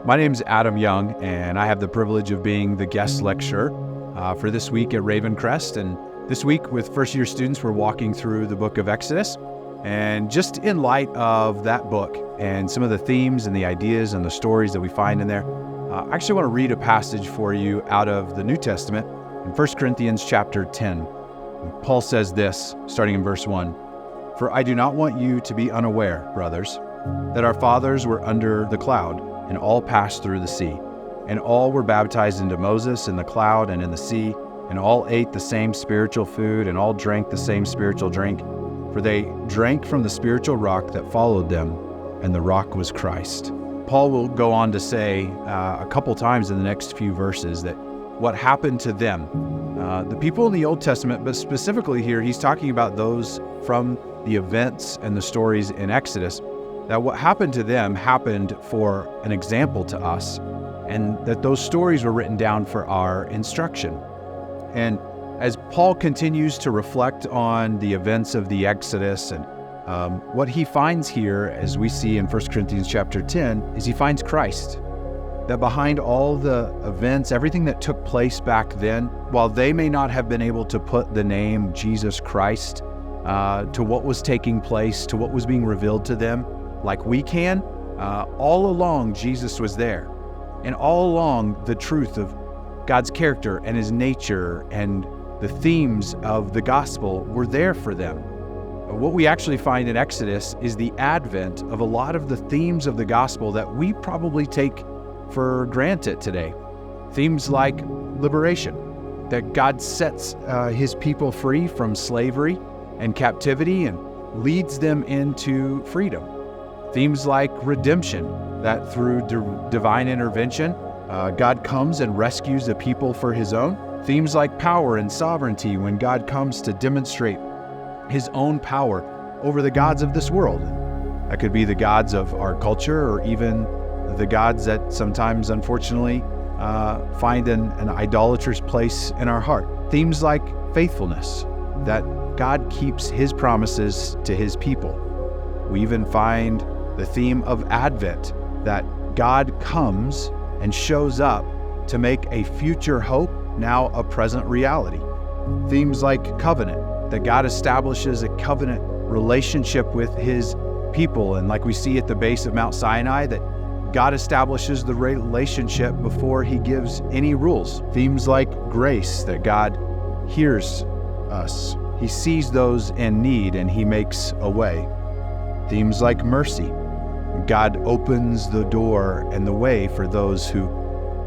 My name's Adam Young, and I have the privilege of being the guest lecturer for this week at Ravencrest. And this week with first-year students, we're walking through the book of Exodus. And just in light of that book and some of the themes and the ideas and the stories that we find in there, I actually want to read a passage for you out of the New Testament in 1 Corinthians chapter 10. Paul says this, starting in verse 1, "For I do not want you to be unaware, brothers, that our fathers were under the cloud, and all passed through the sea. And all were baptized into Moses in the cloud and in the sea, and all ate the same spiritual food, and all drank the same spiritual drink. For they drank from the spiritual rock that followed them, and the rock was Christ." Paul will go on to say a couple times in the next few verses that what happened to them, the people in the Old Testament, but specifically here, he's talking about those from the events and the stories in Exodus, that what happened to them happened for an example to us, and that those stories were written down for our instruction. And as Paul continues to reflect on the events of the Exodus and what he finds here, as we see in 1 Corinthians chapter 10, is he finds Christ. That behind all the events, everything that took place back then, while they may not have been able to put the name Jesus Christ to what was taking place, to what was being revealed to them, like we can, all along Jesus was there. And all along the truth of God's character and his nature and the themes of the gospel were there for them. What we actually find in Exodus is the advent of a lot of the themes of the gospel that we probably take for granted today. Themes like liberation, that God sets his people free from slavery and captivity and leads them into freedom. Themes like redemption, that through divine intervention, God comes and rescues the people for his own. Themes like power and sovereignty, when God comes to demonstrate his own power over the gods of this world. That could be the gods of our culture, or even the gods that sometimes, unfortunately, find an idolatrous place in our heart. Themes like faithfulness, that God keeps his promises to his people. We even find the theme of Advent, that God comes and shows up to make a future hope now a present reality. Themes like covenant, that God establishes a covenant relationship with his people, and like we see at the base of Mount Sinai, that God establishes the relationship before he gives any rules. Themes like grace, that God hears us, he sees those in need, and he makes a way. Themes like mercy, God opens the door and the way for those who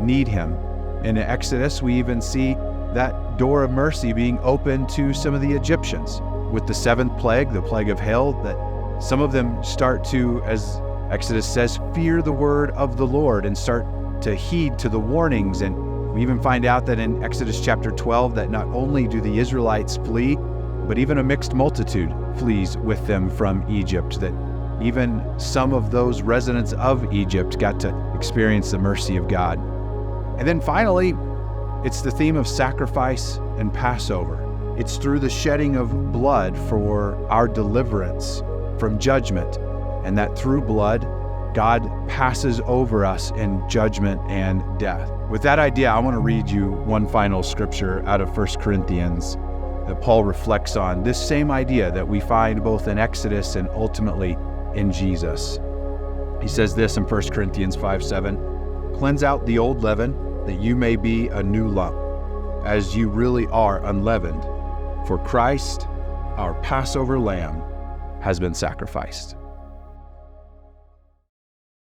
need him. In Exodus, we even see that door of mercy being opened to some of the Egyptians. With the seventh plague, the plague of hail, that some of them start to, as Exodus says, fear the word of the Lord and start to heed to the warnings. And we even find out that in Exodus chapter 12, that not only do the Israelites flee, but even a mixed multitude flees with them from Egypt, that even some of those residents of Egypt got to experience the mercy of God. And then finally, it's the theme of sacrifice and Passover. It's through the shedding of blood for our deliverance from judgment, and that through blood, God passes over us in judgment and death. With that idea, I want to read you one final scripture out of 1 Corinthians that Paul reflects on this same idea that we find both in Exodus and ultimately in Jesus. He says this in 1 Corinthians 5:7, "Cleanse out the old leaven, that you may be a new lump, as you really are unleavened. For Christ, our Passover lamb, has been sacrificed."